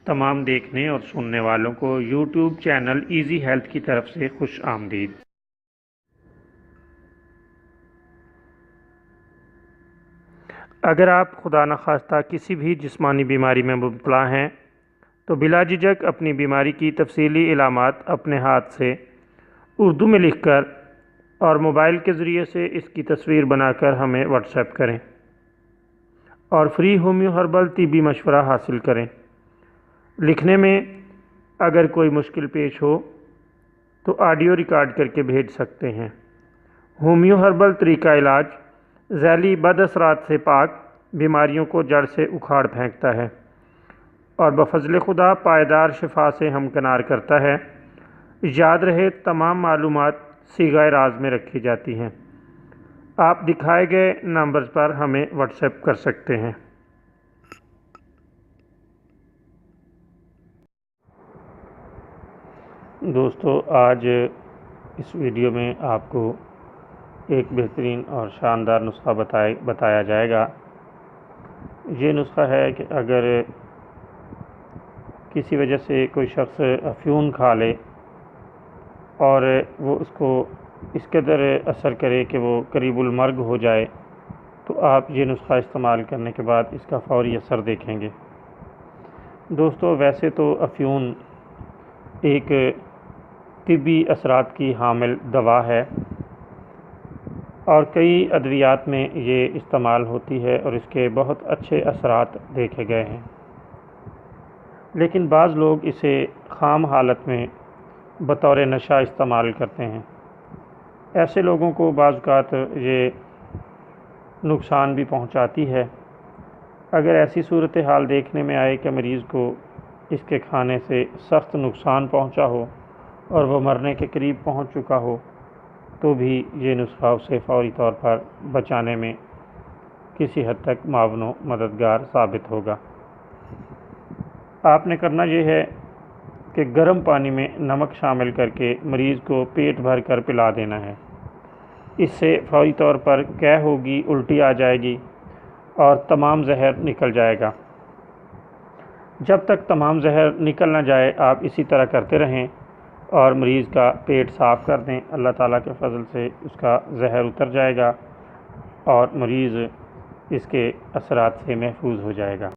تمام دیکھنے اور سننے والوں کو یوٹیوب چینل ایزی ہیلتھ کی طرف سے خوش آمدید۔ اگر آپ خدا نخواستہ کسی بھی جسمانی بیماری میں مبتلا ہیں تو بلا جھجک اپنی بیماری کی تفصیلی علامات اپنے ہاتھ سے اردو میں لکھ کر اور موبائل کے ذریعے سے اس کی تصویر بنا کر ہمیں واٹس ایپ کریں اور فری ہومیو ہربل طبی مشورہ حاصل کریں۔ لکھنے میں اگر کوئی مشکل پیش ہو تو آڈیو ریکارڈ کر کے بھیج سکتے ہیں۔ ہومیو ہربل طریقہ علاج ذیلی بد اثرات سے پاک، بیماریوں کو جڑ سے اکھاڑ پھینکتا ہے اور بفضل خدا پائیدار شفا سے ہمکنار کرتا ہے۔ یاد رہے تمام معلومات صیغہ راز میں رکھی جاتی ہیں۔ آپ دکھائے گئے نمبرز پر ہمیں واٹس ایپ کر سکتے ہیں۔ دوستو، آج اس ویڈیو میں آپ کو ایک بہترین اور شاندار نسخہ بتایا جائے گا۔ یہ نسخہ ہے کہ اگر کسی وجہ سے کوئی شخص افیون کھا لے اور وہ اس کو اس قدر اثر کرے کہ وہ قریب المرگ ہو جائے تو آپ یہ نسخہ استعمال کرنے کے بعد اس کا فوری اثر دیکھیں گے۔ دوستو، ویسے تو افیون ایک طبی اثرات کی حامل دوا ہے اور کئی ادویات میں یہ استعمال ہوتی ہے اور اس کے بہت اچھے اثرات دیکھے گئے ہیں، لیکن بعض لوگ اسے خام حالت میں بطور نشہ استعمال کرتے ہیں۔ ایسے لوگوں کو بعض اوقات یہ نقصان بھی پہنچاتی ہے۔ اگر ایسی صورتحال دیکھنے میں آئے کہ مریض کو اس کے کھانے سے سخت نقصان پہنچا ہو اور وہ مرنے کے قریب پہنچ چکا ہو تو بھی یہ نسخہ اسے فوری طور پر بچانے میں کسی حد تک معاون و مددگار ثابت ہوگا۔ آپ نے کرنا یہ ہے کہ گرم پانی میں نمک شامل کر کے مریض کو پیٹ بھر کر پلا دینا ہے۔ اس سے فوری طور پر قے ہوگی، الٹی آ جائے گی اور تمام زہر نکل جائے گا۔ جب تک تمام زہر نکل نہ جائے آپ اسی طرح کرتے رہیں اور مریض کا پیٹ صاف کر دیں۔ اللہ تعالیٰ کے فضل سے اس کا زہر اتر جائے گا اور مریض اس کے اثرات سے محفوظ ہو جائے گا۔